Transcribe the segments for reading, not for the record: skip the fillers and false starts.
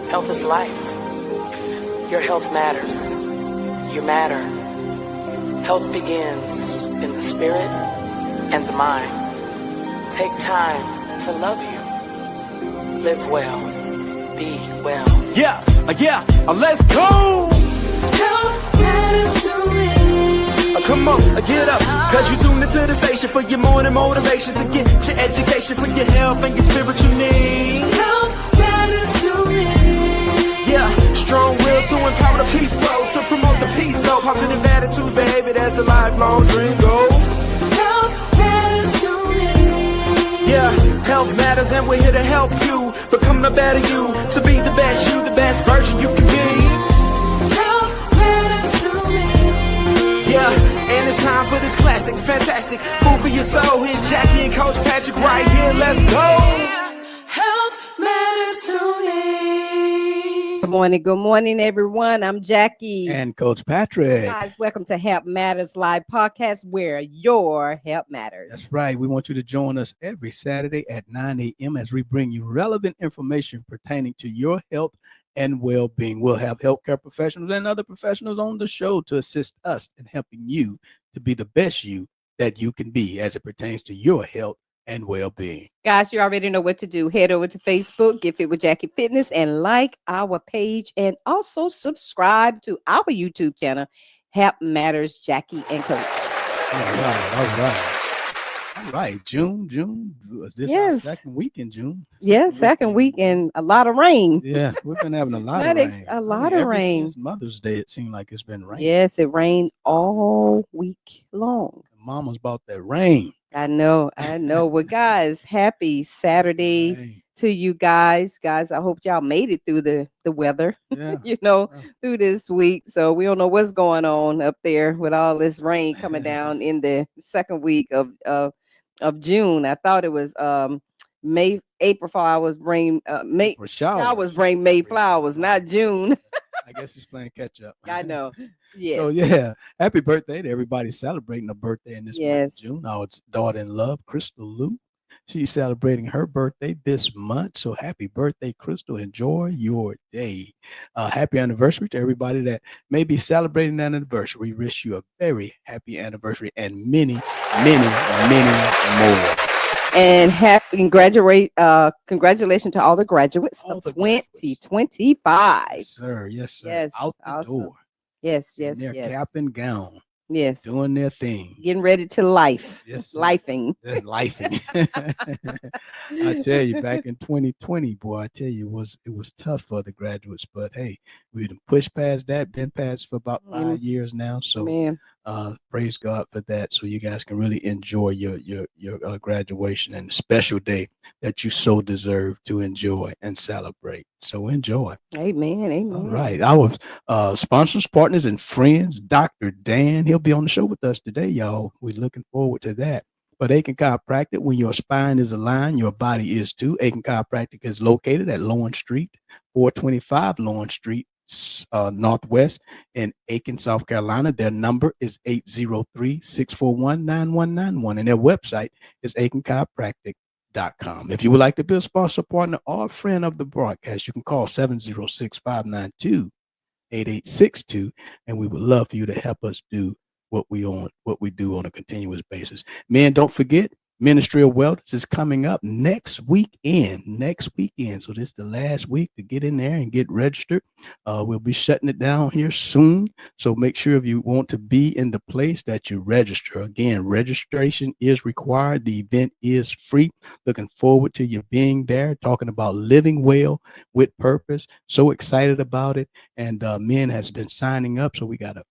Health is life. Your health matters. You matter. Health begins in the spirit and the mind. Take time to love you. Live well. Be well. Yeah, let's go! Health matters to me. Come on, get up, cause you tuned into the station for your morning motivation to get your education for your health and your spiritual needs. Health matters to me. Yeah, strong will to empower the people, to promote the peace, though. Positive attitudes, behavior, that's a lifelong dream goal. Health matters to me. Yeah, health matters and we're here to help you become the better you, to be the best you, the best version you can be. Health matters to me. Yeah, and it's time for this classic, fantastic food for your soul. Here's Jackie and Coach Patrick right here. Let's go. Health matters to me. Good morning, everyone. I'm Jackie. And Coach Patrick. Guys, welcome to Health Matters Live Podcast, where your health matters. That's right. We want you to join us every Saturday at 9 a.m. as we bring you relevant information pertaining to your health and well-being. We'll have healthcare professionals and other professionals on the show to assist us in helping you to be the best you that you can be as it pertains to your health and well-being. Guys, you already know what to do. Head over to Facebook, Get Fit with Jackie Fitness, and like our page, and also subscribe to our YouTube channel, Health Matters Jackie and Coach. All right. June. This is our second week in June. Second week and a lot of rain. Yeah, we've been having a lot of rain. Of rain. Since Mother's Day, it seemed like it's been raining. Yes, it rained all week long. Mama's about that rain. I know. Well, guys, happy Saturday to you guys. Guys, I hope y'all made it through the weather, through this week. So we don't know what's going on up there with all this rain coming down in the second week of June. I thought it was April flowers bring May showers bring May flowers, not June. I guess he's playing catch up. I know. Yes. So happy birthday to everybody celebrating a birthday in this month of June. Our daughter-in-law, Crystal Lou, she's celebrating her birthday this month. So happy birthday, Crystal. Enjoy your day. Happy anniversary to everybody that may be celebrating an anniversary. We wish you a very happy anniversary and many, many, many more. And congratulations to all the graduates of 2025. Yes, sir. Yes. Out the door. Yes. Their cap and gown. Yes. Doing their thing. Getting ready to life. Yes. Lifing. Lifing. I tell you, back in 2020, boy, I tell you, it was tough for the graduates. But hey, we done pushed past that, been past for about 5 years now. So praise God for that. So you guys can really enjoy your graduation and the special day that you so deserve to enjoy and celebrate. So enjoy. Amen. All right. Our sponsors, partners, and friends, Dr. Dan, he'll be on the show with us today, y'all. We're looking forward to that. But Aiken Chiropractic, when your spine is aligned, your body is too. Aiken Chiropractic is located at Lawrence Street, 425 Lawrence Street, Northwest in Aiken, South Carolina. Their number is 803-641-9191, and their website is aikenchiropractic.com. If you would like to be a sponsor, partner, or a friend of the broadcast, you can call 706-592-8862, and we would love for you to help us do what we do on a continuous basis. Men, don't forget, Ministry of Wellness is coming up next weekend. So this is the last week to get in there and get registered. We'll be shutting it down here soon. So make sure if you want to be in the place that you register. Again, registration is required. The event is free. Looking forward to you being there, talking about living well with purpose. So excited about it. And men has been signing up. So we got a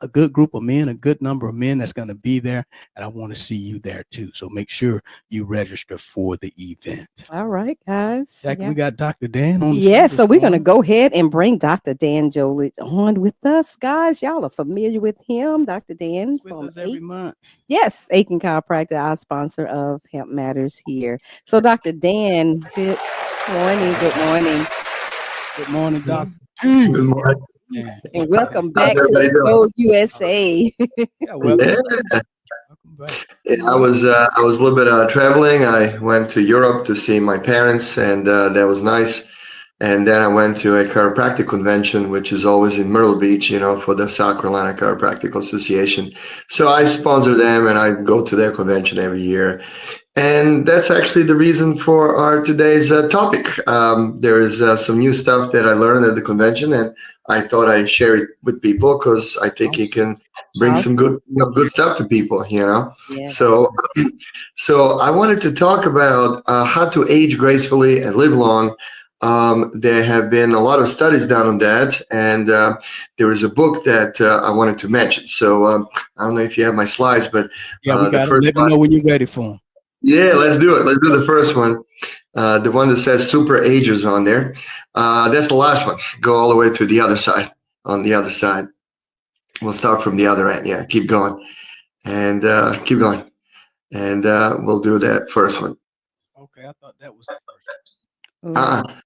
good group of men, a good number of men that's going to be there, and I want to see you there too. So make sure you register for the event. All right, guys. Jackie, we got Dr. Dan on. Yes, so we're going to go ahead and bring Dr. Dan Jolich on with us, guys. Y'all are familiar with him, Dr. Dan. With us every month. Yes, Aiken Chiropractic, our sponsor of Health Matters here. So, Dr. Dan, good morning. Good morning, Doctor. Good morning. Yeah. And welcome back to Go USA. Welcome back. Yeah, I was a little bit traveling. I went to Europe to see my parents, and that was nice. And then I went to a chiropractic convention, which is always in Myrtle Beach, for the South Carolina Chiropractic Association. So I sponsor them and I go to their convention every year. And that's actually the reason for our today's topic. There is some new stuff that I learned at the convention, and I thought I'd share it with people because I think it can bring some good stuff to people, Yeah. So, so I wanted to talk about how to age gracefully and live long. There have been a lot of studies done on that, and there is a book that I wanted to mention. So I don't know if you have my slides, but we got to let me know when you're ready for them. Yeah, let's do it. Let's do the first one. The one that says Super Agers on there. That's the last one. Go all the way to the other side. On the other side. We'll start from the other end. Yeah, keep going. And keep going. And we'll do that first one. Okay, I thought that was the first.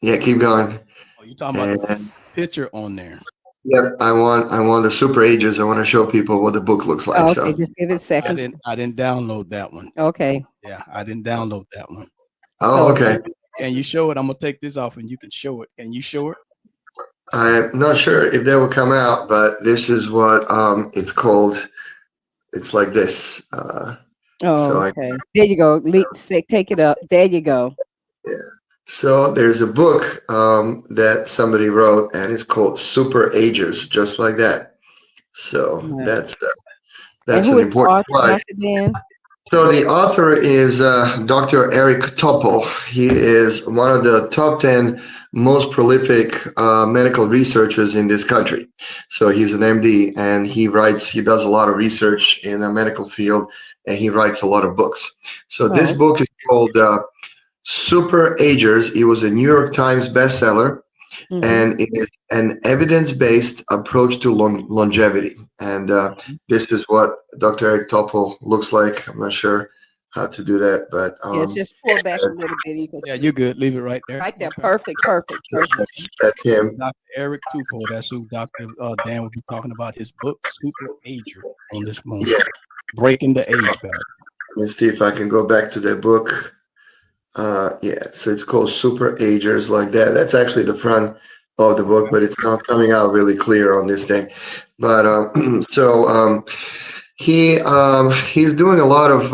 Yeah, keep going. Oh, you're talking about the picture on there. Yep, I want the Super Agers. I want to show people what the book looks like. Okay, just give it a second. I didn't download that one. Okay. Yeah, I didn't download that one. Oh, okay. Can you show it? I'm gonna take this off and you can show it. Can you show it? I'm not sure if they will come out, but this is what it's called. It's like this. Okay. There you go. Take it up. There you go. Yeah. So there's a book that somebody wrote, and it's called Super Agers, just like that. So that's an important slide. So the author is Dr. Eric Topol. He is one of the top 10 most prolific medical researchers in this country. So he's an MD, and he does a lot of research in the medical field, and he writes a lot of books. So this book is called Super Agers. It was a New York Times bestseller, and it is an evidence-based approach to longevity. And this is what Dr. Eric Topol looks like. I'm not sure how to do that, but just pull back a little bit. You're good. Leave it right there. Right there. Perfect. That's him. Dr. Eric Topol. That's who Dr. Dan will be talking about. His book, Super Ager, on this moment. Yeah. Breaking the age barrier. Let me see if I can go back to the book. So it's called Super Agers, like that. That's actually the front of the book, but it's not coming out really clear on this thing. But he's doing a lot of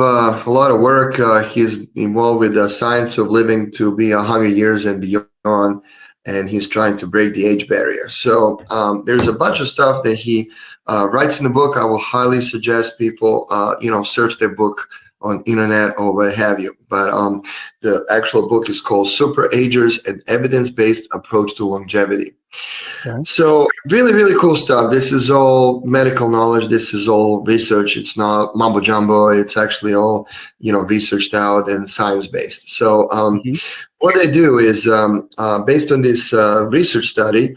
work. He's involved with the science of living to be 100 years and beyond, and he's trying to break the age barrier. So there's a bunch of stuff that he writes in the book. I will highly suggest people search their book on internet or what have you. But the actual book is called Super Agers, an evidence-based approach to longevity. Okay. So really, really cool stuff. This is all medical knowledge. This is all research. It's not mumbo jumbo. It's actually all, researched out and science-based. So what they do is based on this research study,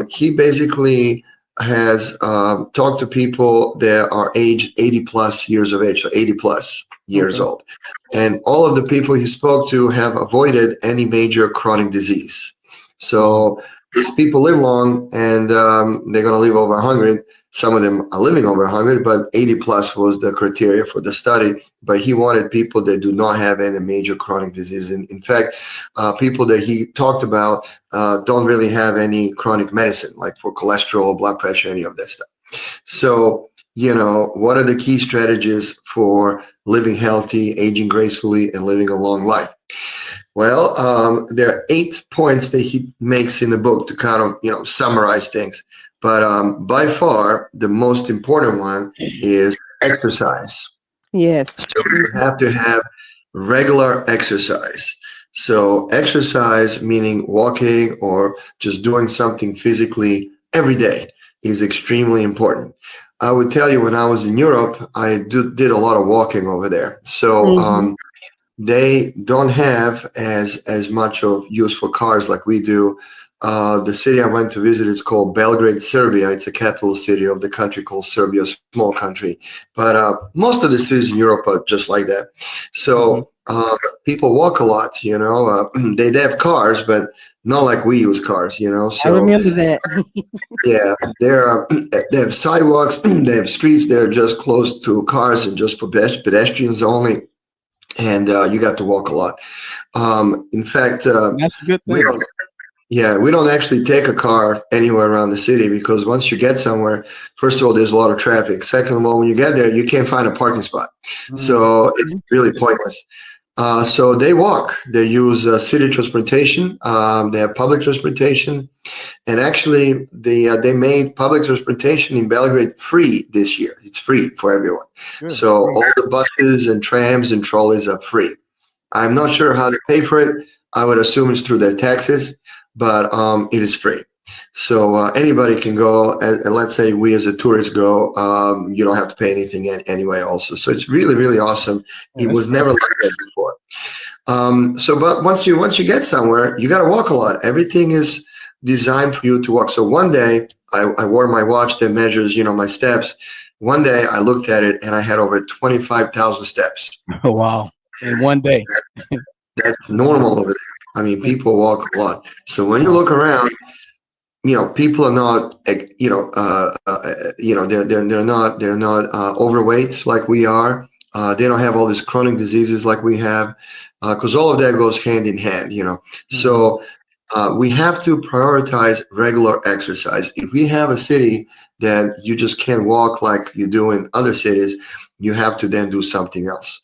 he basically has talked to people that are aged 80 plus years of age, so 80 plus years old. And all of the people he spoke to have avoided any major chronic disease. So these people live long, and they're going to live over 100. Some of them are living over 100, but 80 plus was the criteria for the study. But he wanted people that do not have any major chronic disease. And in fact, people that he talked about don't really have any chronic medicine, like for cholesterol, blood pressure, any of that stuff. So, what are the key strategies for living healthy, aging gracefully, and living a long life? Well, there are 8 points that he makes in the book to kind of, summarize things. But by far, the most important one is exercise. Yes. So you have to have regular exercise. So exercise, meaning walking or just doing something physically every day, is extremely important. I would tell you, when I was in Europe, I did a lot of walking over there. So they don't have as much of use for cars like we do. The city I went to visit is called Belgrade, Serbia. It's a capital city of the country called Serbia, a small country. But most of the cities in Europe are just like that. So people walk a lot, they have cars, but not like we use cars, So I remember that. Yeah, they have sidewalks, they have streets that are just close to cars and just for pedestrians only. and you got to walk a lot. In fact, That's a good we thing. don't. Yeah, we don't actually take a car anywhere around the city because once you get somewhere, first of all, there's a lot of traffic. Second of all, when you get there, you can't find a parking spot. So it's really pointless. So they walk. They use city transportation. They have public transportation. And actually, they made public transportation in Belgrade free this year. It's free for everyone. Good. So all the buses and trams and trolleys are free. I'm not sure how they pay for it. I would assume it's through their taxes, but it is free. So anybody can go, and let's say we as a tourist go, you don't have to pay anything anyway also. So it's really, really awesome. It was never like that before. But once you get somewhere, you got to walk a lot. Everything is designed for you to walk. So one day I wore my watch that measures, my steps. One day I looked at it and I had over 25,000 steps. Oh, wow. In one day. That's normal over there. I mean, people walk a lot. So when you look around, people are not, they're not overweight like we are. They don't have all these chronic diseases like we have, because all of that goes hand in hand. So we have to prioritize regular exercise. If we have a city that you just can't walk like you do in other cities, you have to then do something else.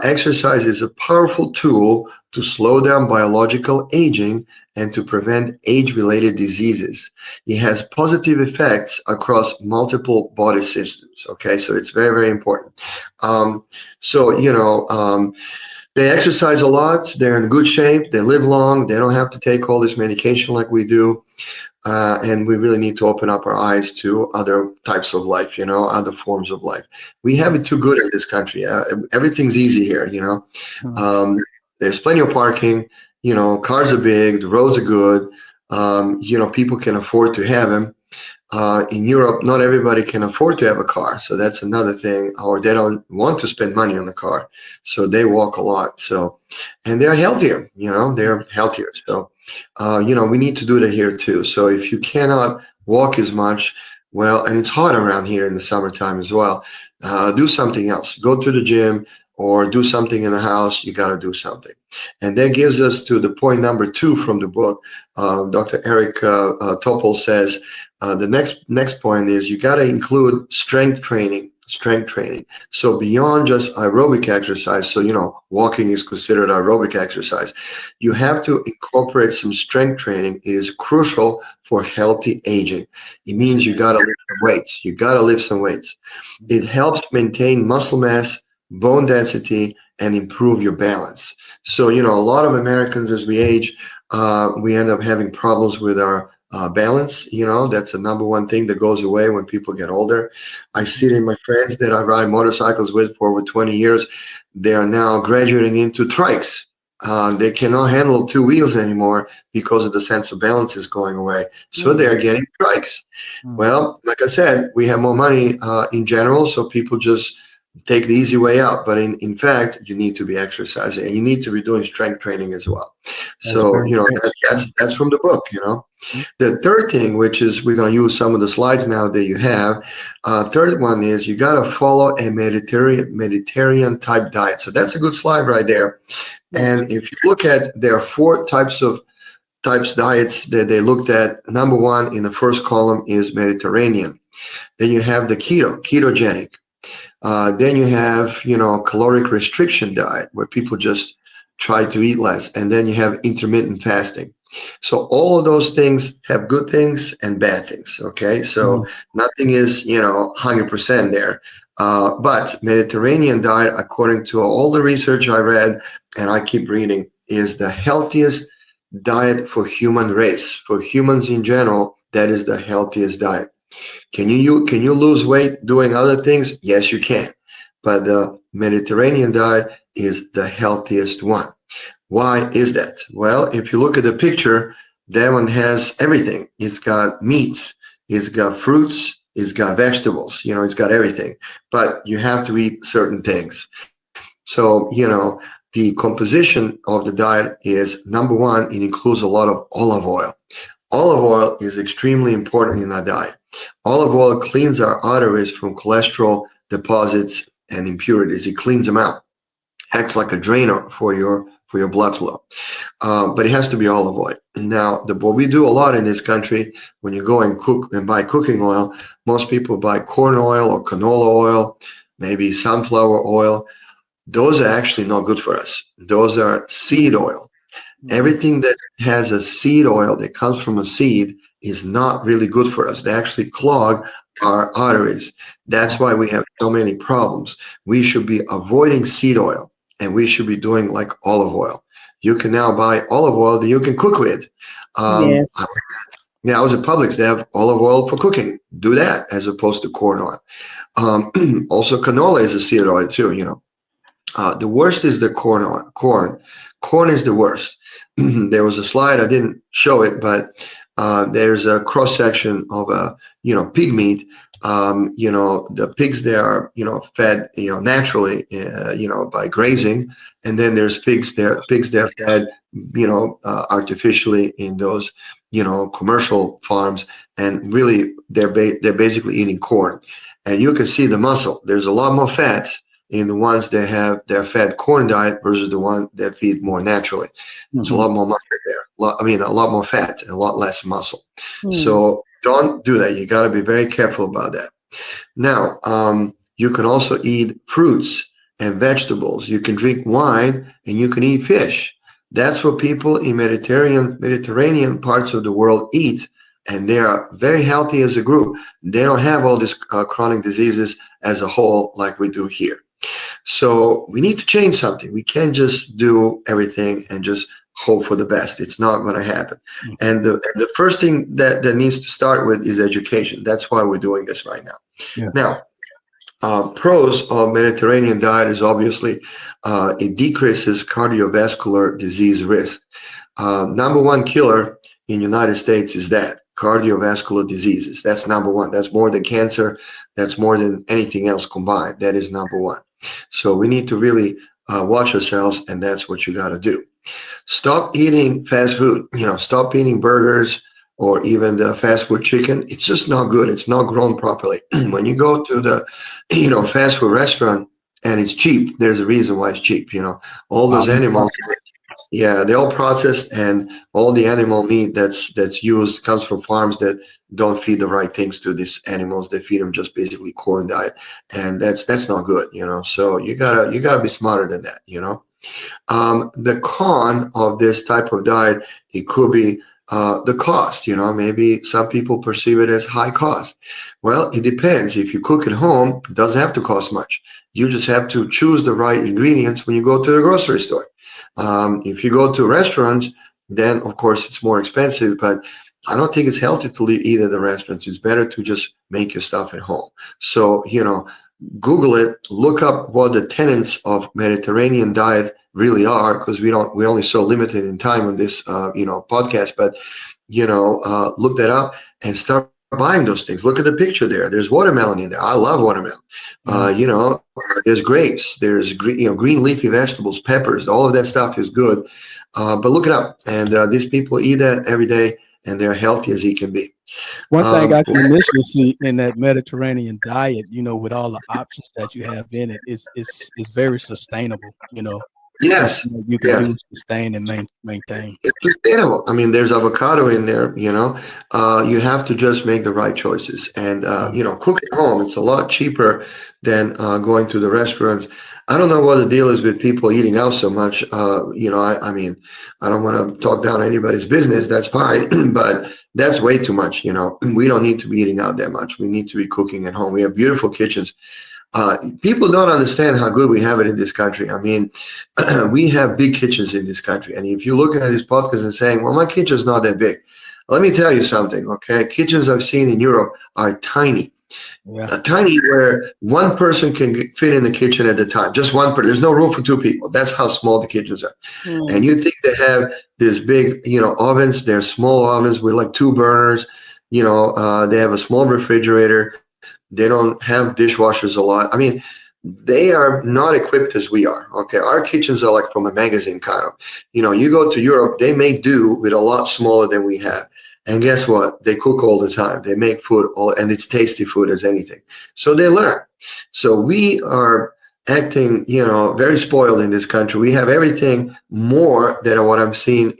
Exercise is a powerful tool to slow down biological aging and to prevent age-related diseases. It has positive effects across multiple body systems. Okay, so it's very, very important. They exercise a lot. They're in good shape. They live long. They don't have to take all this medication like we do. And we really need to open up our eyes to other types of life, other forms of life. We have it too good in this country. Everything's easy here, There's plenty of parking, cars are big, the roads are good, people can afford to have them. In Europe, not everybody can afford to have a car. So that's another thing, or they don't want to spend money on the car. So they walk a lot. So, and they're healthier, they're healthier. So, we need to do that here too. So if you cannot walk as much, well, and it's hot around here in the summertime as well, do something else. Go to the gym or do something in the house. You got to do something. And that gives us to the point number 2 from the book. Dr. Eric Topol says, the next point is you got to include strength training. So beyond just aerobic exercise, so, walking is considered aerobic exercise. You have to incorporate some strength training. It is crucial for healthy aging. It means you got to lift some weights. You got to lift some weights. It helps maintain muscle mass, bone density, and improve your balance. So, a lot of Americans as we age, we end up having problems with our balance. That's the number one thing that goes away when people get older. I see it in my friends that I ride motorcycles with for over 20 years. They are now graduating into trikes. They cannot handle 2 wheels anymore because of the sense of balance is going away. So they're getting trikes. Well, like I said, we have more money in general, so people just take the easy way out. But in fact, you need to be exercising and you need to be doing strength training as well. So, that's from the book, The third thing, which is we're going to use some of the slides now that you have. Third one is you got to follow a Mediterranean type diet. So that's a good slide right there. And if you look at, there are 4 types diets that they looked at. Number 1 in the first column is Mediterranean. Then you have the ketogenic. Then you have, caloric restriction diet where people just try to eat less. And then you have intermittent fasting. So all of those things have good things and bad things. Okay. So nothing is, 100% there. But Mediterranean diet, according to all the research I read, and I keep reading, is the healthiest diet for human race. For humans in general, that is the healthiest diet. Can you lose weight doing other things? Yes, you can. But the Mediterranean diet is the healthiest one. Why is that? Well, if you look at the picture, that one has everything. It's got meat, it's got fruits, it's got vegetables, it's got everything. But you have to eat certain things. So, the composition of the diet is, number 1, it includes a lot of olive oil. Olive oil is extremely important in our diet. Olive oil cleans our arteries from cholesterol deposits and impurities. It cleans them out. acts like a drainer for your blood flow. But it has to be olive oil. Now, what we do a lot in this country, when you go and cook and buy cooking oil, most people buy corn oil or canola oil, maybe sunflower oil. Those are actually not good for us. Those are seed oil. Everything that has a seed oil that comes from a seed is not really good for us. They actually clog our arteries. That's why we have so many problems. We should be avoiding seed oil, and we should be doing like olive oil. You can now buy olive oil that you can cook with. Yes. Yeah, I was at Publix. They have olive oil for cooking. Do that as opposed to corn oil. Also, canola is a seed oil too. The worst is the corn oil. Corn is the worst. There was a slide, I didn't show it, but there's a cross section of pig meat. The pigs there are fed naturally by grazing, and then there's pigs they're fed artificially in those commercial farms, and really they're basically eating corn, and you can see the muscle. There's a lot more fat in the ones that have their fed corn diet versus the one that feed more naturally. There's a lot more muscle there. A lot more fat and a lot less muscle. So don't do that. You got to be very careful about that. Now, you can also eat fruits and vegetables. You can drink wine and you can eat fish. That's what people in Mediterranean parts of the world eat. And they are very healthy as a group. They don't have all these chronic diseases as a whole like we do here. So we need to change something. We can't just do everything and just hope for the best. It's not going to happen. And the first thing that needs to start with is education. That's why we're doing this right now. Yeah. Now, pros of Mediterranean diet is obviously it decreases cardiovascular disease risk. Number one killer in the United States is that cardiovascular diseases. That's number one. That's more than cancer. That's more than anything else combined. That is number one. So we need to really watch ourselves, and that's what you got to do. Stop eating fast food. Stop eating burgers or even the fast food chicken. It's just not good. It's not grown properly. When you go to the fast food restaurant and it's cheap, there's a reason why it's cheap. All those animals. Yeah, they're all processed, and all the animal meat that's used comes from farms that don't feed the right things to these animals. They feed them just basically corn diet, and that's not good, So you gotta be smarter than that, The con of this type of diet, it could be the cost. Maybe some people perceive it as high cost. Well, it depends. If you cook at home, it doesn't have to cost much. You just have to choose the right ingredients when you go to the grocery store. If you go to restaurants, then of course it's more expensive, but I don't think it's healthy to eat at the restaurants. It's better to just make your stuff at home. So, Google it, look up what the tenets of Mediterranean diet really are, because we're only so limited in time on this, podcast, but, look that up and start buying those things. Look at the picture there. There's watermelon in there. I love watermelon. There's grapes. There's green leafy vegetables, peppers. All of that stuff is good. But look it up. And these people eat that every day, and they're healthy as he can be. One thing I can initially see in that Mediterranean diet, with all the options that you have in it, it's very sustainable. Yes, you can sustain and maintain. It's sustainable. There's avocado in there. You have to just make the right choices, and cook at home. It's a lot cheaper than going to the restaurants. I don't know what the deal is with people eating out so much. I don't want to talk down anybody's business. That's fine, but that's way too much. We don't need to be eating out that much. We need to be cooking at home. We have beautiful kitchens. People don't understand how good we have it in this country. We have big kitchens in this country. And if you're looking at this podcast and saying, well, my kitchen's not that big, let me tell you something, okay? Kitchens I've seen in Europe are tiny. Yeah. Tiny, where one person can fit in the kitchen at a time. Just one person. There's no room for two people. That's how small the kitchens are. And you think they have this big, ovens. They're small ovens with like 2 burners. They have a small refrigerator. They don't have dishwashers a lot. They are not equipped as we are. Okay, our kitchens are like from a magazine kind of. You go to Europe, they make do with a lot smaller than we have. And guess what? They cook all the time. They make food and it's tasty food as anything. So they learn. So we are acting, very spoiled in this country. We have everything more than what I'm seeing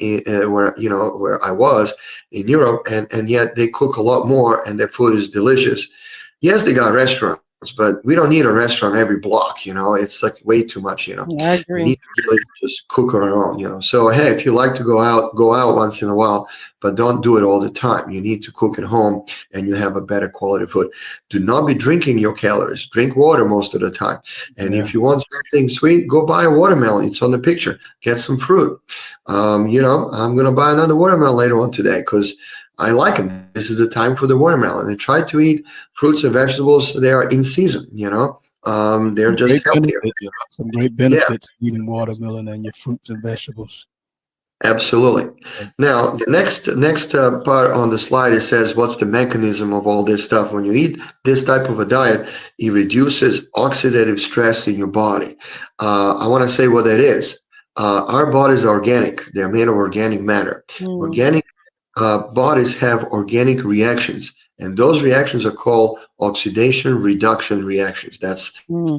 where I was in Europe, and yet they cook a lot more and their food is delicious. Yes, they got restaurants, but we don't need a restaurant every block. It's like way too much. I We agree. need to really just cook on our own. So hey, if you like to go out once in a while, but don't do it all the time. You need to cook at home, and you have a better quality food. Do not be drinking your calories. Drink water most of the time. And if you want something sweet, go buy a watermelon. It's on the picture. Get some fruit. I'm gonna buy another watermelon later on today because I like them. This is the time for the watermelon. And try to eat fruits and vegetables. They are in season. They're just healthier. Some great benefits eating watermelon and your fruits and vegetables. Absolutely. Now, the next part on the slide, it says, what's the mechanism of all this stuff? When you eat this type of a diet, it reduces oxidative stress in your body. I want to say what that is. Our bodies are organic. They're made of organic matter. Organic bodies have organic reactions, and those reactions are called oxidation reduction reactions. That's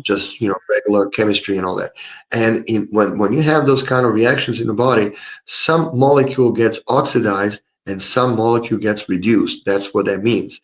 just regular chemistry and all that. And when you have those kind of reactions in the body, some molecule gets oxidized and some molecule gets reduced. That's what that means.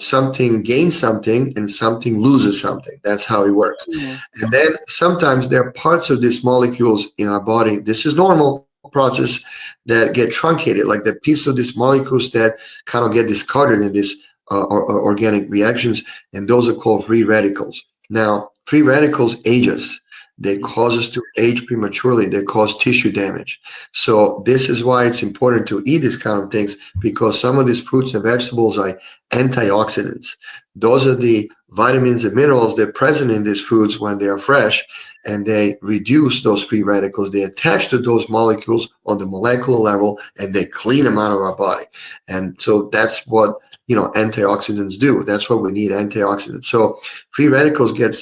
Something gains something and something loses something. That's how it works. And then sometimes there are parts of these molecules in our body. This is normal process that get truncated, like the piece of these molecules that kind of get discarded in these organic reactions, and those are called free radicals. Now, free radicals age us. They cause us to age prematurely. They cause tissue damage. So this is why it's important to eat these kind of things, because some of these fruits and vegetables are antioxidants. Those are the vitamins and minerals that are present in these foods when they are fresh, and they reduce those free radicals. They attach to those molecules on the molecular level, and they clean them out of our body. And so that's what antioxidants do. That's what we need, antioxidants. So free radicals they're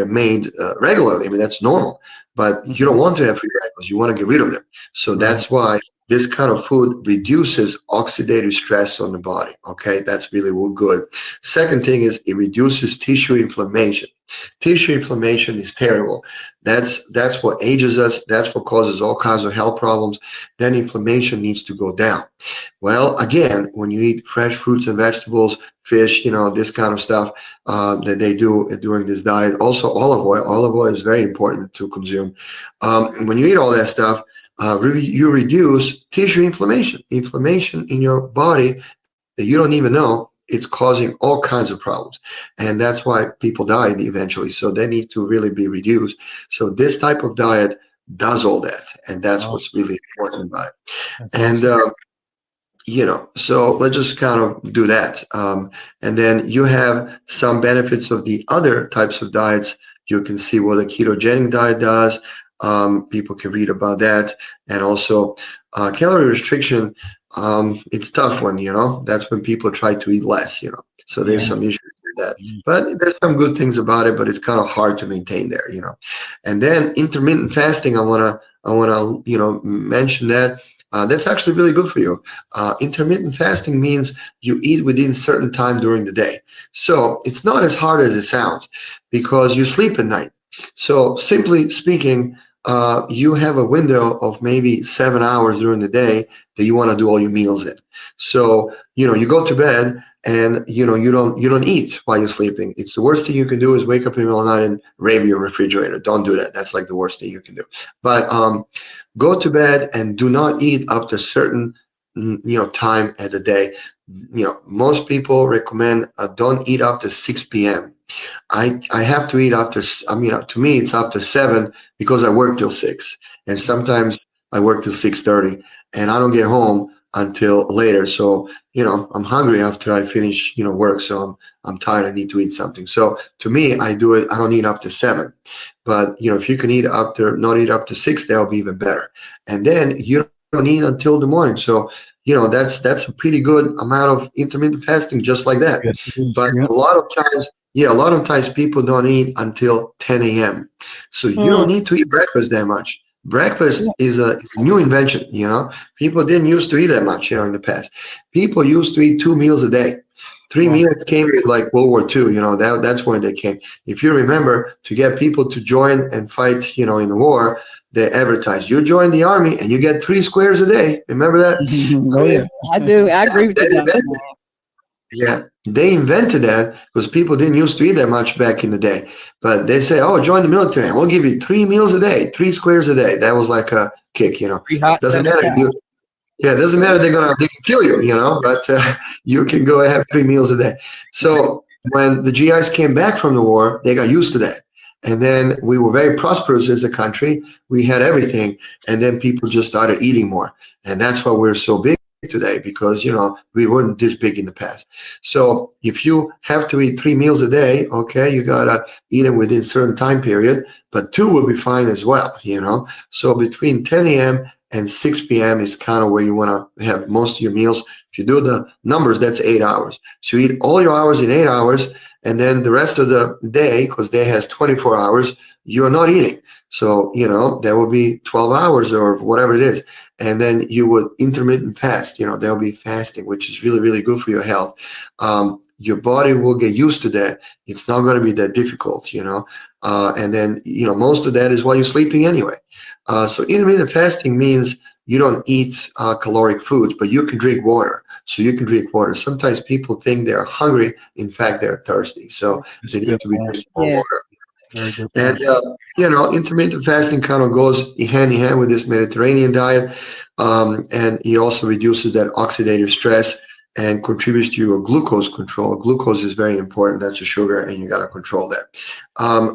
made regularly. I mean, that's normal, but you don't want to have free radicals. You want to get rid of them. So that's why this kind of food reduces oxidative stress on the body. Okay, that's really good. Second thing is it reduces tissue inflammation. Tissue inflammation is terrible. That's what ages us. That's what causes all kinds of health problems. Then inflammation needs to go down. Well, again, when you eat fresh fruits and vegetables, fish, this kind of stuff that they do during this diet. Also, olive oil. Olive oil is very important to consume. When you eat all that stuff, you reduce tissue inflammation. Inflammation in your body that you don't even know, it's causing all kinds of problems. And that's why people die eventually. So they need to really be reduced. So this type of diet does all that. And that's what's really important about it. And, so let's just kind of do that. And then you have some benefits of the other types of diets. You can see what a ketogenic diet does. People can read about that. And also calorie restriction, it's tough one, that's when people try to eat less, so there's some issues with that, but there's some good things about it, but it's kind of hard to maintain there, And then intermittent fasting, I want to mention that. That's actually really good for you. Intermittent fasting means you eat within a certain time during the day. So it's not as hard as it sounds because you sleep at night. So simply speaking, you have a window of maybe 7 hours during the day that you want to do all your meals in. So, you go to bed and, you don't eat while you're sleeping. It's the worst thing you can do is wake up in the middle of the night and raid your refrigerator. Don't do that. That's like the worst thing you can do. But go to bed and do not eat up to a certain, time at the day. Most people recommend don't eat after 6 p.m. I have to eat after, to me, it's after 7 because I work till 6. And sometimes I work till 6:30 and I don't get home until later. So, I'm hungry after I finish, work. So I'm tired. I need to eat something. So to me, I do it. I don't eat after 7. But, if you can not eat after 6, that'll be even better. And then you don't eat until the morning. So, that's a pretty good amount of intermittent fasting, just like that. Yes, it is. But Yes. a lot of times people don't eat until 10 a.m. So you don't need to eat breakfast that much. Breakfast is a new invention, People didn't used to eat that much, in the past. People used to eat 2 meals a day. Three meals came with like World War II, that's when they came. If you remember, to get people to join and fight, in the war, they advertise, you join the army and you get 3 squares a day. Remember that? Oh yeah. I do. I agree with you. Yeah, they invented that because people didn't used to eat that much back in the day. But they say, oh, join the military and we'll give you 3 meals a day, 3 squares a day. That was like a kick, Free hot Doesn't Sunday matter. fast. Yeah, it doesn't matter. They can kill you, but you can go and have 3 meals a day. So when the GIs came back from the war, they got used to that. And then we were very prosperous as a country. We had everything. And then people just started eating more. And that's why we're so big today, because, we weren't this big in the past. So if you have to eat 3 meals a day, okay, you got to eat them within a certain time period, but 2 will be fine as well, So between 10 a.m. and 6 p.m. is kind of where you want to have most of your meals. If you do the numbers, that's 8 hours. So you eat all your hours in 8 hours, and then the rest of the day, because day has 24 hours, you are not eating. So, there will be 12 hours or whatever it is. And then you would intermittent fast, there'll be fasting, which is really, really good for your health. Your body will get used to that. It's not going to be that difficult, and then, most of that is while you're sleeping anyway. So intermittent fasting means you don't eat caloric foods, but you can drink water. So you can drink water. Sometimes people think they're hungry. In fact, they're thirsty. So they need to be drinking more water. Very good And, point. intermittent fasting kind of goes hand in hand with this Mediterranean diet. And it also reduces that oxidative stress and contributes to your glucose control. Glucose is very important. That's a sugar, and you got to control that.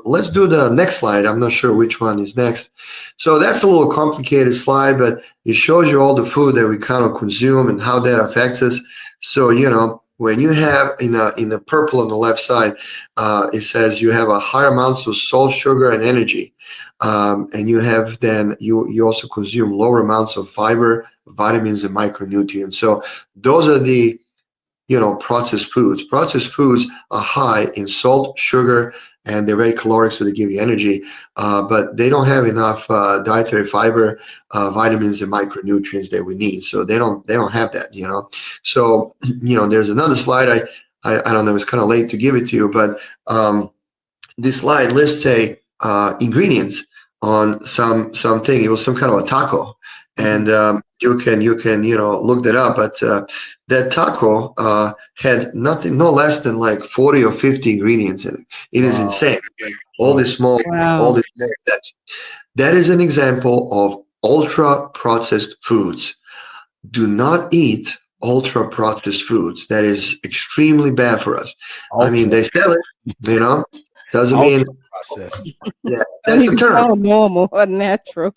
Let's do the next slide. I'm not sure which one is next. So that's a little complicated slide, but it shows you all the food that we kind of consume and how that affects us. So, when you have in the purple on the left side, it says you have a higher amounts of salt, sugar, and energy. And you have then you also consume lower amounts of fiber, vitamins, and micronutrients. So those are the processed foods. Processed foods are high in salt, sugar, and they're very caloric, so they give you energy. But they don't have enough dietary fiber, vitamins, and micronutrients that we need. So they don't have that. So there's another slide. I don't know. It's kind of late to give it to you, but this slide lists ingredients on something. It was some kind of a taco, and you can look that up. But that taco had no less than like 40 or 50 ingredients in it. It is insane. Like, all these small, all these that is an example of ultra processed foods. Do not eat ultra processed foods. That is extremely bad for us. I mean, they sell it, doesn't mean process. Yeah, that's the term. Normal or natural.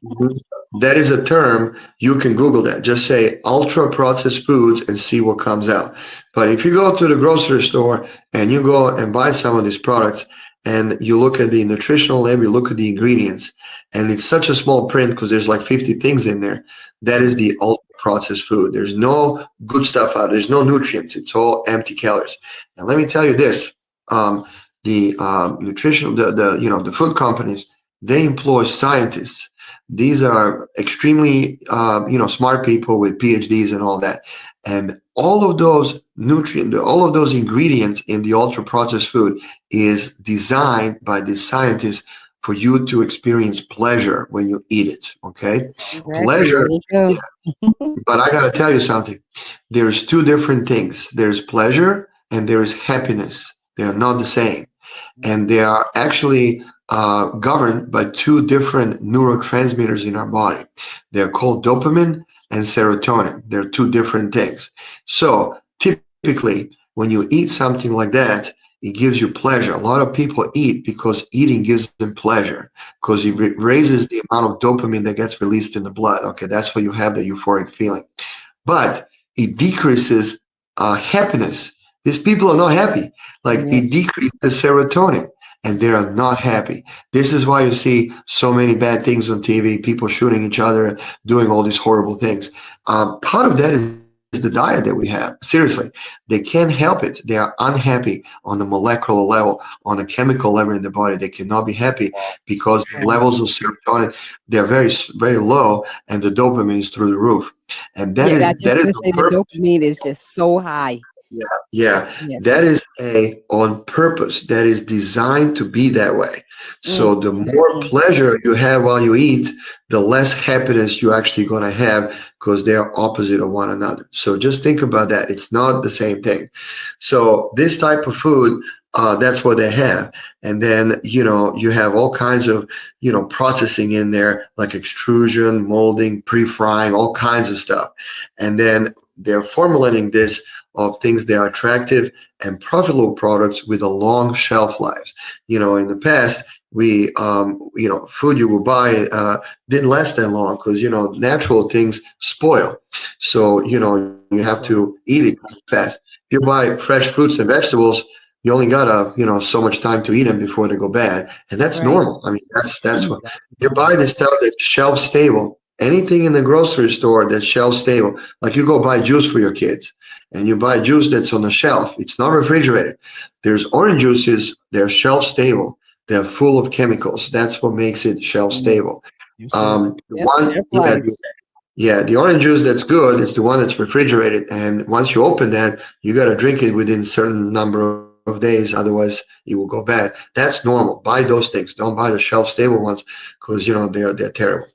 That is a term. You can Google that. Just say ultra processed foods and see what comes out. But if you go to the grocery store and you go and buy some of these products and you look at the nutritional label, you look at the ingredients, and it's such a small print because there's like 50 things in there. That is the ultra processed food. There's no good stuff out. There's no nutrients. It's all empty calories. And let me tell you this. The nutritional, the food companies, they employ scientists. These are extremely, smart people with PhDs and all that. And all of those all of those ingredients in the ultra processed food is designed by the scientists for you to experience pleasure when you eat it. Okay, exactly. Pleasure. Yeah. But I got to tell you something. There's 2 different things. There's pleasure and there is happiness. They are not the same. And they are actually governed by 2 different neurotransmitters in our body. They're called dopamine and serotonin. They're 2 different things. So typically, when you eat something like that, it gives you pleasure. A lot of people eat because eating gives them pleasure, because it raises the amount of dopamine that gets released in the blood. Okay, that's why you have the euphoric feeling. But it decreases happiness. These people are not happy. Like, it decreases serotonin, and they are not happy. This is why you see so many bad things on TV, people shooting each other, doing all these horrible things. Part of that is the diet that we have. Seriously, they can't help it. They are unhappy on the molecular level, on the chemical level in the body. They cannot be happy because the levels of serotonin, they're very, very low, and the dopamine is through the roof. And that is the dopamine is just so high. Yeah, Yes. that is on purpose. That is designed to be that way. So the more pleasure you have while you eat, the less happiness you're actually going to have because they are opposite of one another. So just think about that. It's not the same thing. So this type of food, that's what they have. And then, you have all kinds of, processing in there, like extrusion, molding, pre-frying, all kinds of stuff. And then they're formulating this of things that are attractive and profitable products with a long shelf lives. In the past, we, food you would buy didn't last that long because, natural things spoil. So, you have to eat it fast. If you buy fresh fruits and vegetables, you only got so much time to eat them before they go bad. And that's Right. normal. I mean, that's what you buy this stuff that's shelf stable. Anything in the grocery store that's shelf stable, like you go buy juice for your kids and you buy juice that's on the shelf. It's not refrigerated. There's orange juices, they're shelf stable. They're full of chemicals. That's what makes it shelf stable. Shelf life. The orange juice that's good is the one that's refrigerated. And once you open that, you got to drink it within a certain number of days. Otherwise, it will go bad. That's normal. Buy those things. Don't buy the shelf stable ones because, they're terrible.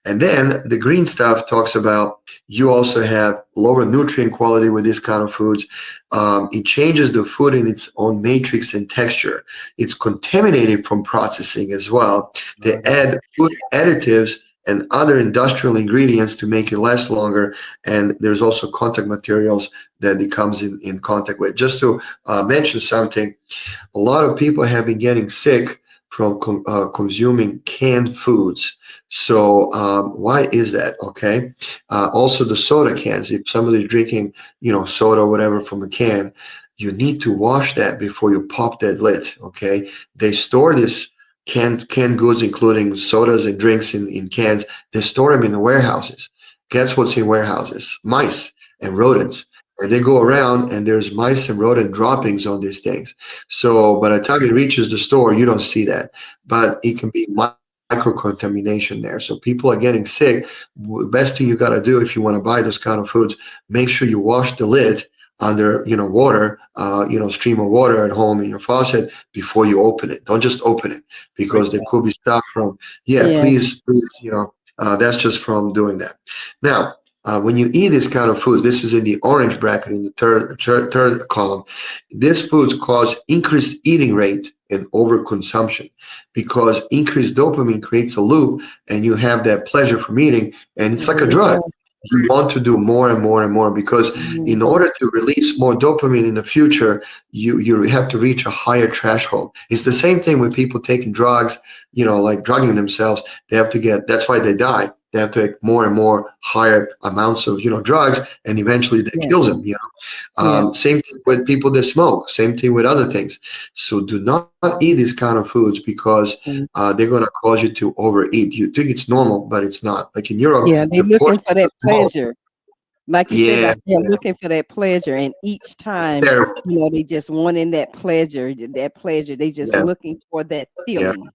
And then the green stuff talks about you also have lower nutrient quality with this kind of foods. It changes the food in its own matrix and texture. It's contaminated from processing as well. They add food additives and other industrial ingredients to make it last longer. And there's also contact materials that it comes in contact with. Just to mention something, a lot of people have been getting sick from consuming canned foods. So why is that? Okay. Also the soda cans, if somebody's drinking, soda or whatever from a can, you need to wash that before you pop that lid. Okay. They store this canned goods, including sodas and drinks in cans. They store them in the warehouses. Guess what's in warehouses? Mice and rodents. And they go around and there's mice and rodent droppings on these things. So by the time it reaches the store, you don't see that. But it can be micro-contamination there. So people are getting sick. Best thing you got to do if you want to buy those kind of foods, make sure you wash the lid under water, stream of water at home in your faucet before you open it. Don't just open it because there could be stuff from please that's just from doing that. Now when you eat this kind of foods, this is in the orange bracket in the third column. These foods cause increased eating rate and overconsumption because increased dopamine creates a loop and you have that pleasure from eating and it's like a drug. You want to do more and more and more because in order to release more dopamine in the future, you have to reach a higher threshold. It's the same thing with people taking drugs, like drugging themselves. They have to that's why they die. They have to take more and more higher amounts of, drugs, and eventually that kills them, Same thing with people that smoke, same thing with other things. So do not eat these kind of foods because they're going to cause you to overeat. You think it's normal, but it's not. Like in Europe, They're looking for that pleasure. Like you said, they're looking for that pleasure. And each time, they just wanting that pleasure. They just looking for that feeling.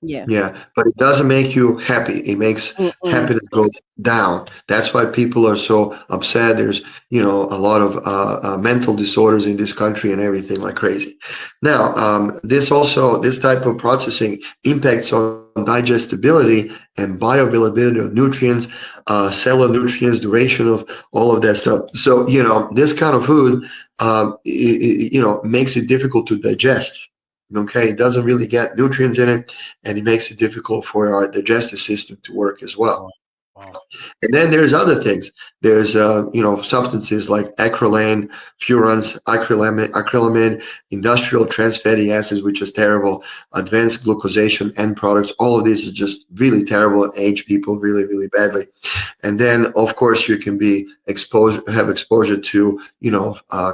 Yeah, but it doesn't make you happy. It makes happiness go down. That's why people are so upset. There's, a lot of mental disorders in this country and everything like crazy. Now, this type of processing impacts on digestibility and bioavailability of nutrients, cellular nutrients, duration of all of that stuff. So, this kind of food, makes it difficult to digest. Okay, it doesn't really get nutrients in it, and it makes it difficult for our digestive system to work as well. Wow. And then there's other things. There's substances like acrolein, furans, acrylamide, industrial trans fatty acids, which is terrible, advanced glucosation end products. All of these are just really terrible and age people really, really badly. And then, of course, you can have exposure to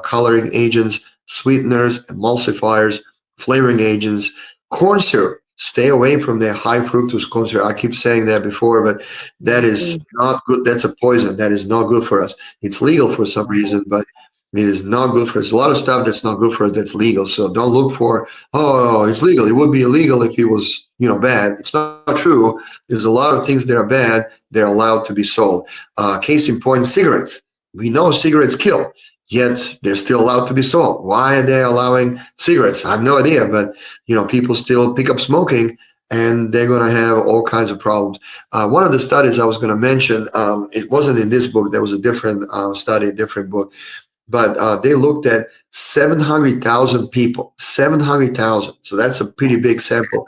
coloring agents, sweeteners, emulsifiers, flavoring agents, corn syrup. Stay away from the high fructose corn syrup. I keep saying that before, but that is not good. That's a poison. That is not good for us. It's legal for some reason, but it is not good for us. A lot of stuff that's not good for us that's legal. So don't look for, it's legal. It would be illegal if it was, bad. It's not true. There's a lot of things that are bad. They're allowed to be sold. Case in point, cigarettes. We know cigarettes kill. yet they're still allowed to be sold. Why are they allowing cigarettes? I have no idea, but people still pick up smoking, and they're going to have all kinds of problems. One of the studies I was going to mention, it wasn't in this book. There was a different study, a different book, but they looked at 700,000 people, 700,000. So that's a pretty big sample.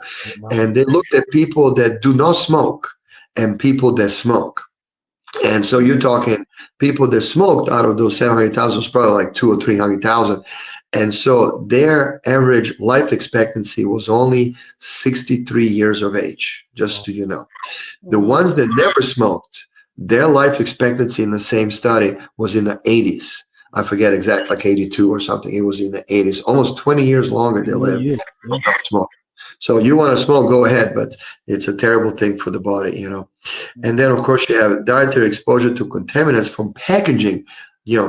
And they looked at people that do not smoke and people that smoke. And so you're talking people that smoked out of those 700,000 was probably like 200,000 or 300,000. And so their average life expectancy was only 63 years of age, just so you know. The ones that never smoked, their life expectancy in the same study was in the 80s. I forget exactly, like 82 or something. It was in the 80s, almost 20 years longer they lived. Smoke. So you want to smoke, go ahead, but it's a terrible thing for the body, And then, of course, you have dietary exposure to contaminants from packaging.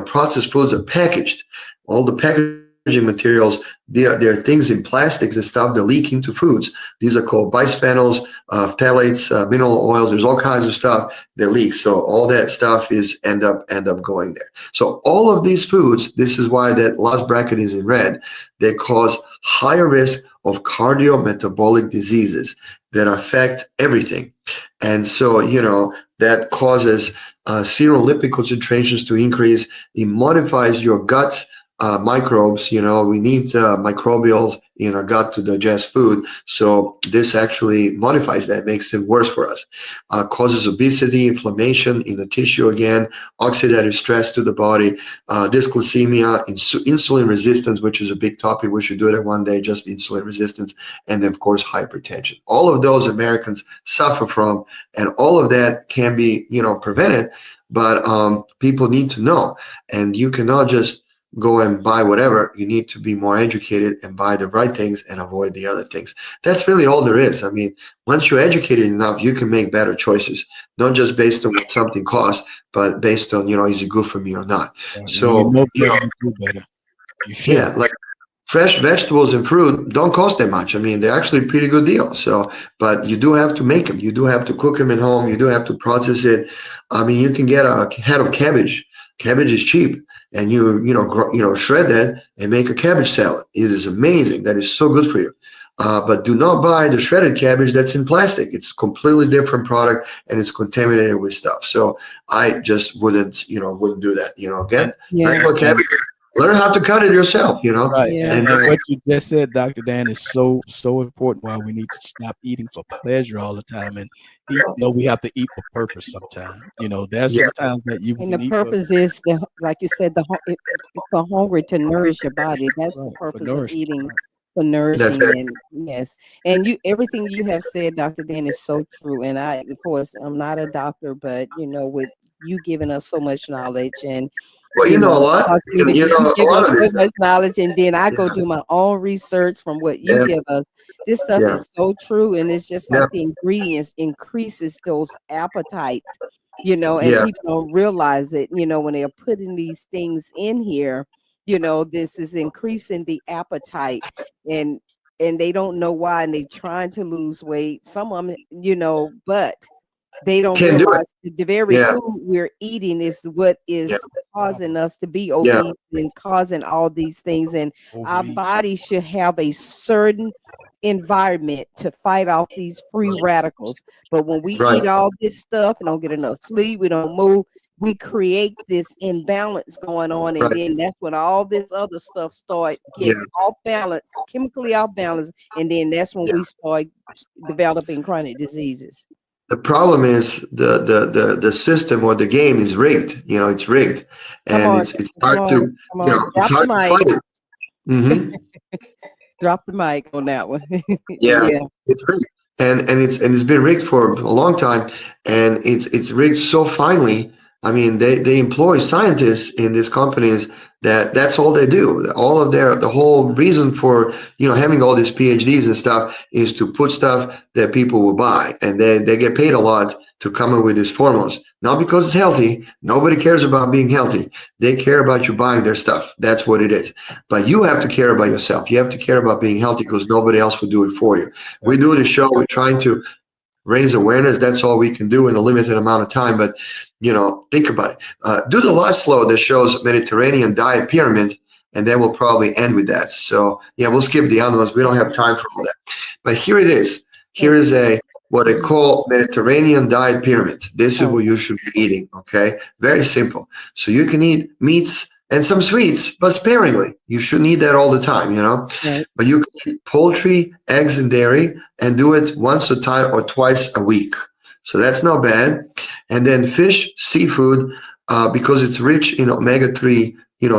Processed foods are packaged. All the packaging materials, there are things in plastics and stuff that leak into foods. These are called bisphenols, phthalates, mineral oils. There's all kinds of stuff that leaks. So all that stuff is end up going there. So all of these foods, this is why that last bracket is in red, they cause higher risk of cardiometabolic diseases that affect everything. And so, that causes serum lipid concentrations to increase. It modifies your gut microbes. We need microbials in our gut to digest food. So this actually modifies that, makes it worse for us. Causes obesity, inflammation in the tissue again, oxidative stress to the body, dysglycemia, insulin resistance, which is a big topic. We should do it one day, just insulin resistance, and then, of course, hypertension. All of those Americans suffer from, and all of that can be, prevented, but people need to know. And you cannot just go and buy whatever. You need to be more educated and buy the right things and avoid the other things. That's really all there is. I mean, once you're educated enough, you can make better choices, not just based on what something costs, but based on, is it good for me or not? So, do better. Yeah, like fresh vegetables and fruit don't cost that much. I mean, they're actually a pretty good deal. So, but you do have to make them. You do have to cook them at home. You do have to process it. I mean, you can get a head of cabbage. Cabbage is cheap. And you shred that and make a cabbage salad. It is amazing. That is so good for you. But do not buy the shredded cabbage that's in plastic. It's completely different product and it's contaminated with stuff. So I just wouldn't do that. Get regular cabbage. Learn how to cut it yourself, Right. Yeah. And what you just said, Dr. Dan, is so important. Why we need to stop eating for pleasure all the time and eat. We have to eat for purpose sometimes. There's sometimes that you And the purpose is, like you said, if you're hungry, to nourish your body. That's the purpose of eating, for nourishing. And yes, and everything you have said, Dr. Dan, is so true. And of course, I'm not a doctor, but with you giving us so much knowledge, and well, you know a lot. You know a lot of this much knowledge, and then I go do my own research from what you give us. This stuff is so true, and it's just like the ingredients increases those appetites, and people don't realize it. When they're putting these things in here, this is increasing the appetite, and they don't know why, and they're trying to lose weight. Some of them, but they don't realize the very food we're eating is what is causing us to be obese and causing all these things. And our body should have a certain environment to fight off these free radicals. But when we eat all this stuff and don't get enough sleep, we don't move, we create this imbalance going on. And then that's when all this other stuff starts getting off balance, chemically off balance. And then that's when we start developing chronic diseases. The problem is the system or the game is rigged. It's rigged, and it's hard to it's hard to fight it. Mm-hmm. Drop the mic on that one. It's rigged, and it's been rigged for a long time, and it's rigged so finely. I mean, they employ scientists in these companies that's all they do. All of the whole reason for having all these PhDs and stuff is to put stuff that people will buy, and they get paid a lot to come up with these formulas. Not because it's healthy. Nobody cares about being healthy. They care about you buying their stuff. That's what it is. But you have to care about yourself. You have to care about being healthy because nobody else will do it for you. We do the show. We're trying to raise awareness. That's all we can do in a limited amount of time. But, think about it. Do the last slow that shows Mediterranean diet pyramid, and then we'll probably end with that. So, yeah, we'll skip the other ones. We don't have time for all that. But here it is. Here is what they call Mediterranean diet pyramid. This is what you should be eating, okay? Very simple. So you can eat meats and some sweets, but sparingly. You shouldn't eat that all the time, Right. But you can eat poultry, eggs, and dairy, and do it once a time or twice a week. So that's not bad. And then fish, seafood, because it's rich in omega-3,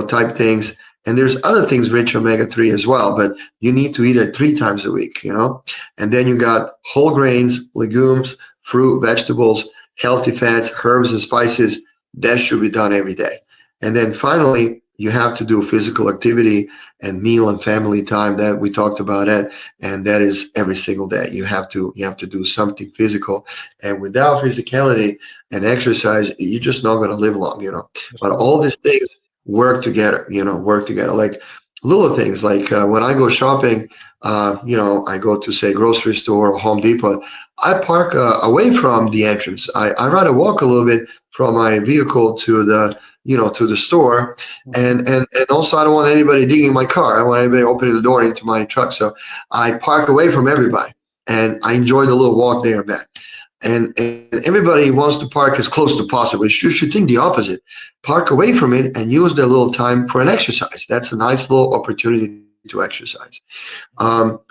type things. And there's other things rich omega-3 as well, but you need to eat it 3 times a week, And then you got whole grains, legumes, fruit, vegetables, healthy fats, herbs, and spices. That should be done every day. And then finally, you have to do physical activity and meal and family time that we talked about it. And that is every single day. You have to do something physical. And without physicality and exercise, you're just not going to live long, But all these things work together, like little things like when I go shopping, I go to say grocery store or Home Depot, I park away from the entrance. I rather walk a little bit from my vehicle to the store, and also I don't want anybody digging my car. I don't want anybody opening the door into my truck. So I park away from everybody, and I enjoy the little walk there and back. And everybody wants to park as close to possible. You should think the opposite. Park away from it and use their little time for an exercise. That's a nice little opportunity to exercise.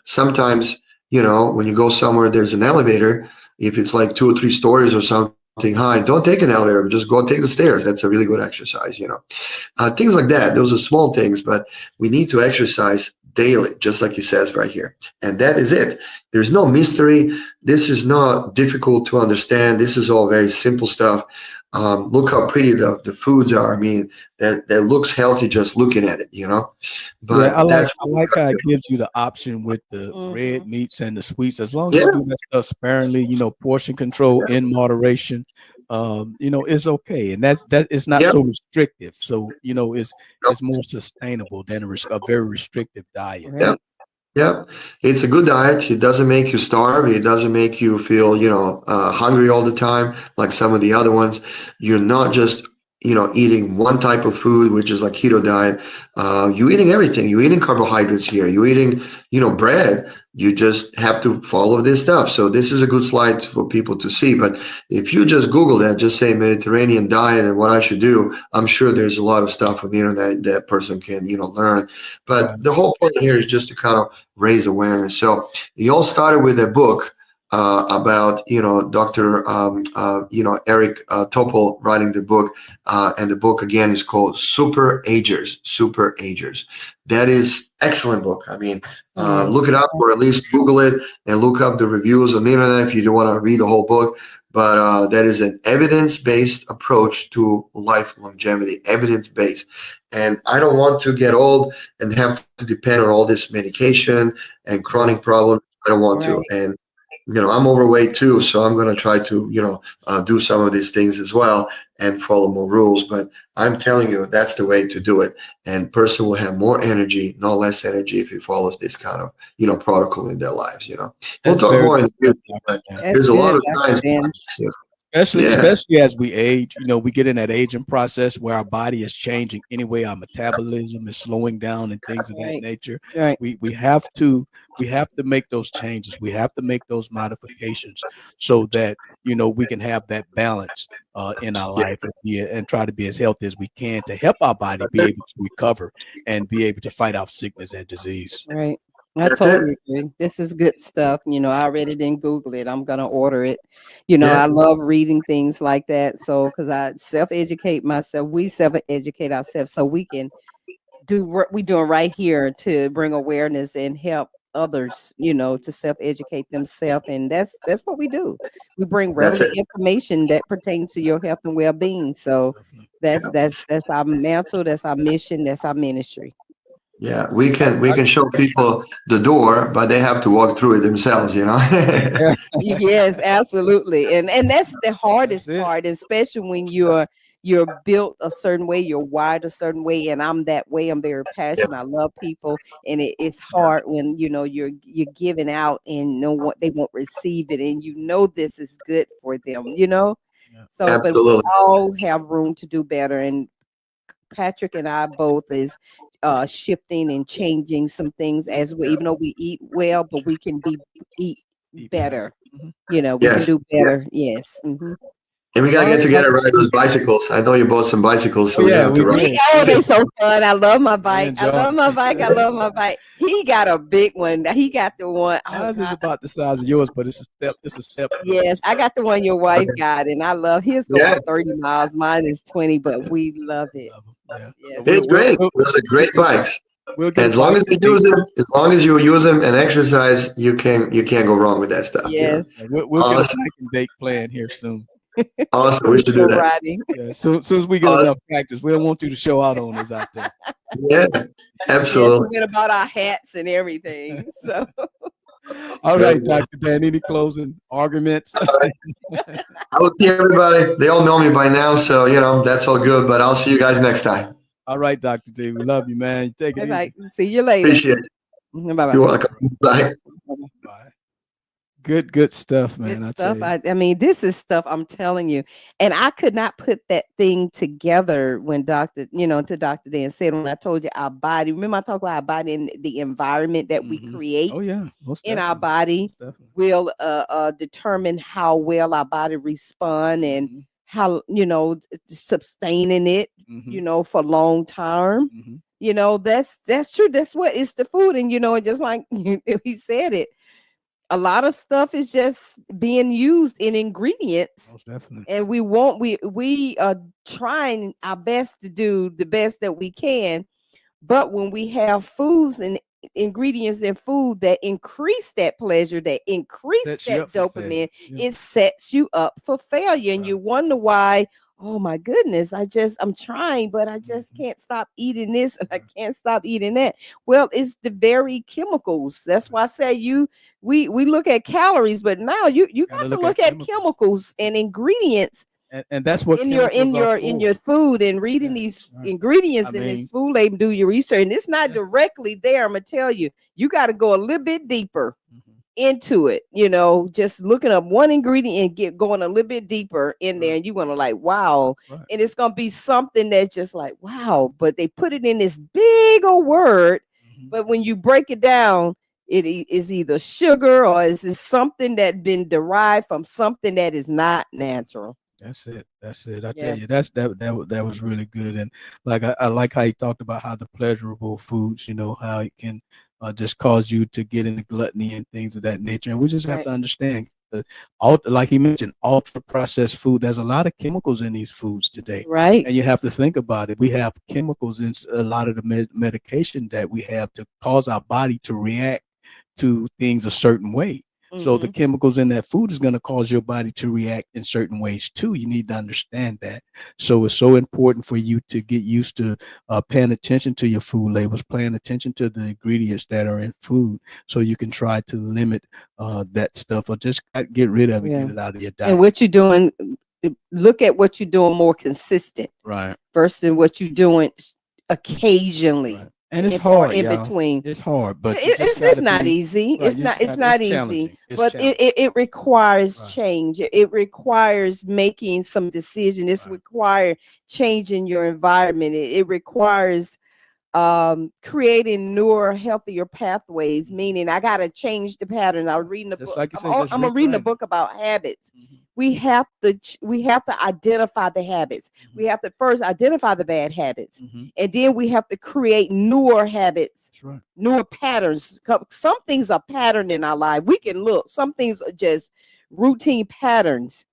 Sometimes, when you go somewhere, there's an elevator. If it's like 2 or 3 stories or something high, don't take an elevator. Just go take the stairs. That's a really good exercise, Things like that. Those are small things, but we need to exercise daily, just like he says right here. And that is it. There's no mystery. This is not difficult to understand. This is all very simple stuff. Look how pretty the foods are. I mean, that looks healthy just looking at it, But yeah, I like how it gives you the option with the red meats and the sweets. As long as you do that stuff sparingly, portion control in moderation, it's okay. And that is not so restrictive. So, it's more sustainable than a very restrictive diet. Right. Yeah, it's a good diet. It doesn't make you starve. It doesn't make you feel, hungry all the time like some of the other ones. You're not just, eating one type of food, which is like keto diet. You're eating everything. You're eating carbohydrates here. You're eating, bread. You just have to follow this stuff. So this is a good slide for people to see. But if you just Google that, just say Mediterranean diet and what I should do, I'm sure there's a lot of stuff on the internet that person can, learn. But the whole point here is just to kind of raise awareness. So it all started with a book about, Dr. Eric Topol writing the book. And the book, again, is called Super Agers. Super Agers. That is excellent book. I mean, look it up, or at least Google it and look up the reviews on the internet if you don't want to read the whole book. But that is an evidence-based approach to life longevity, evidence-based. And I don't want to get old and have to depend on all this medication and chronic problems. I don't want to. And I'm overweight too, so I'm going to try to, do some of these things as well and follow more rules. But I'm telling you, that's the way to do it. And person will have more energy, not less energy, if he follows this kind of, protocol in their lives. We'll talk more in the future, but there's a lot of science. Especially as we age, we get in that aging process where our body is changing anyway. Our metabolism is slowing down and things of that nature. Right. We have to make those changes. We have to make those modifications so that, we can have that balance in our life and try to be as healthy as we can to help our body be able to recover and be able to fight off sickness and disease. Right. I totally agree. This is good stuff. I already didn't Google it. I'm going to order it. I love reading things like that. So, because I self-educate myself, we self-educate ourselves so we can do what we're doing right here to bring awareness and help others, to self-educate themselves. And that's what we do. We bring relevant information that pertains to your health and well-being. So that's our mantle, that's our mission, that's our ministry. Yeah, we can show people the door, but they have to walk through it themselves, Yes, absolutely. And that's the hardest part, especially when you're you're built a certain way, you're wired a certain way, and I'm that way. I'm very passionate. I love people, and it's hard when you're giving out and no one they won't receive it, and this is good for them. So, but we Absolutely. all have room to do better, and Patrick and I both is shifting and changing some things as we, even though we eat well, but we can eat better. We can do better. Yes. Mm-hmm. And we gotta get together and ride those bicycles. I know you bought some bicycles, so we're gonna have to ride. Oh, they're so fun. I love my bike. I love my bike. He got a big one. He got the one. Ours is about the size of yours, but it's a step. Yes, I got the one your wife got, and I love his going 30 miles. Mine is 20, but we love it. It's great. Those are great bikes. As long as you use them and exercise, you can't go wrong with that stuff. Yes. We'll get a biking date plan here soon. Awesome. We should do that. Riding. Yeah, soon as we get enough practice, we don't want you to show out on us out there. Yeah, absolutely. Forget about our hats and everything. So. All right, Dr. Dan, any closing arguments? I will see everybody. They all know me by now, so that's all good. But I'll see you guys next time. All right, Dr. D. We love you, man. Take it easy. See you later. Appreciate it. Bye-bye. You're welcome. Bye. Bye. Good stuff, man. Good stuff. I mean, this is stuff I'm telling you. And I could not put that thing together when Dr. Dan said, when I told you our body, remember I talked about our body and the environment that we create in our body will determine how well our body respond and how, sustaining it, for long term. That's true. That's what it's the food. And, just like he said it. A lot of stuff is just being used in ingredients. Most definitely. And we are trying our best to do the best that we can. But when we have foods and ingredients in food that increase that pleasure, that increase that dopamine, it sets you up for failure. And you wonder why, oh my goodness, I'm trying, but I just can't stop eating this and I can't stop eating that. Well, it's the very chemicals. That's why I say we look at calories, but now you got to look at chemicals and ingredients. And that's what in your food and reading these ingredients in this food label, do your research. And it's not directly there. I'm gonna tell you, you got to go a little bit deeper into it, just looking up one ingredient and going a little bit deeper in there, and you're gonna like, wow. And it's gonna be something that's just like, wow, but they put it in this big old word, but when you break it down, it is either sugar or is it something that been derived from something that is not natural. That's it. I tell you, that was really good. And like I like how you talked about how the pleasurable foods, how it can just cause you to get into gluttony and things of that nature. And we just have to understand, like he mentioned, ultra processed food. There's a lot of chemicals in these foods today, right? And you have to think about it. We have chemicals in a lot of the medication that we have to cause our body to react to things a certain way. So the chemicals in that food is going to cause your body to react in certain ways too. You need to understand that. So it's so important for you to get used to paying attention to your food labels, paying attention to the ingredients that are in food, so you can try to limit that stuff or just get rid of it, get it out of your diet. And what you're doing, look at what you're doing more consistent, right? Versus what you're doing occasionally. Right. And it's hard in between. It's hard, but it's not easy. Right, it's not easy. But it requires change. It requires making some decision. It requires changing your environment. It requires creating newer, healthier pathways. Meaning, I gotta change the pattern. I was reading a book. Like I'm reading a book about habits. We have to identify the habits. We have to first identify the bad habits, and then we have to create newer habits, newer patterns. Some things are patterned in our life. We can look. Some things are just routine patterns.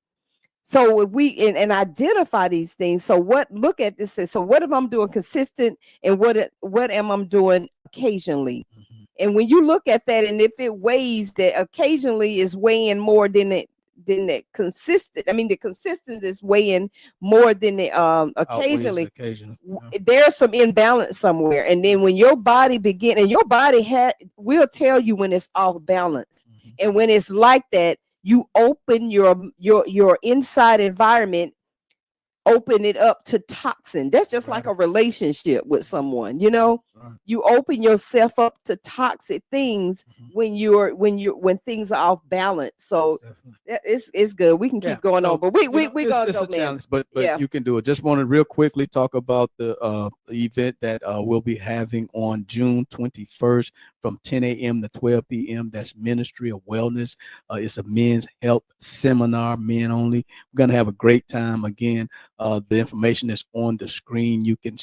So if we and identify these things, look at this. So what if I'm doing consistent, and what am I doing occasionally? And when you look at that, and if it weighs that occasionally is weighing more than the consistent. I mean, the consistent is weighing more than the occasionally. There's some imbalance somewhere. And then when your body and your body will tell you when it's off balance. And when it's like that, you open your inside environment open it up to toxin. That's just like a relationship with someone, you know. You open yourself up to toxic things when things are off balance. So it's good. We can keep going on, but we're gonna go, man. But you can do it. Just want to real quickly talk about the event that we'll be having on June 21st from 10 a.m. to 12 p.m. That's Ministry of Wellness. It's a men's health seminar, men only. We're gonna have a great time. Again, the information is on the screen. You can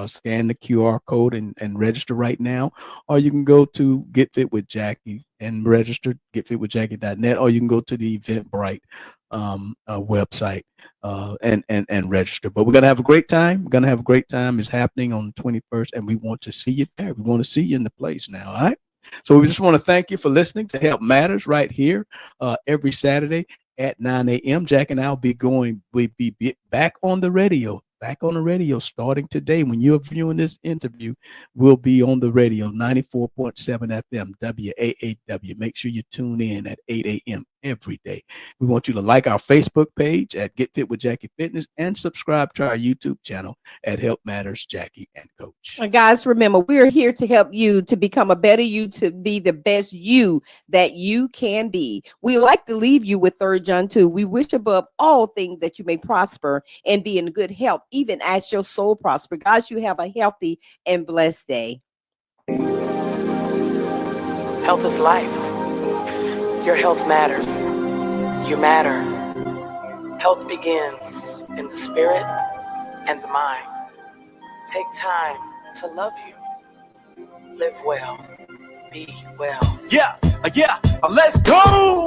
scan the QR code and register right now, or you can go to Get Fit with Jackie and register, getfitwithjackie.net, or you can go to the Eventbrite website and register. But we're gonna have a great time. It's happening on the 21st, and we want to see you there. We want to see you in the place now. All right. So we just want to thank you for listening to Health Matters right here every Saturday at 9 a.m. Jack and I'll be back on the radio. Starting today. When you're viewing this interview, we'll be on the radio, 94.7 FM, WAAW. Make sure you tune in at 8 a.m. every day. We want you to like our Facebook page at Get Fit with Jackie Fitness and subscribe to our YouTube channel at Health Matters Jackie and Coach. And guys, remember, we're here to help you to become a better you, to be the best you that you can be. We like to leave you with 3 John 2. We wish above all things that you may prosper and be in good health, even as your soul prosper. Guys, you have a healthy and blessed day. Health is life. Your health matters. You matter. Health begins in the spirit and the mind. Take time to love you. Live well. Be well. Yeah, let's go.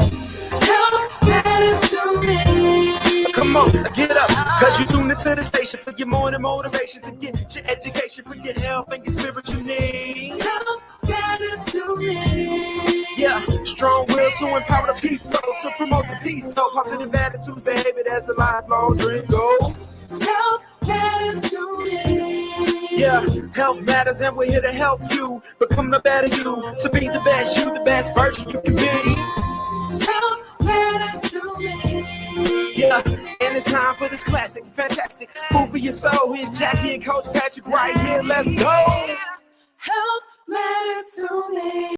Health matters to me. Come on, get up, cause you tuned into the station for your morning motivation to get your education for your health and your spiritual needs. Health matters to me. Yeah, strong will to empower the people, to promote the peace, no positive attitudes, behavior, that's a lifelong dream goals. Health matters to me. Yeah, health matters and we're here to help you become the better you, to be the best you, the best version you can be. Health matters to me. Yeah, and it's time for this classic, fantastic food for your soul. Here's Jackie and Coach Patrick right here. Let's go. Health matters to me.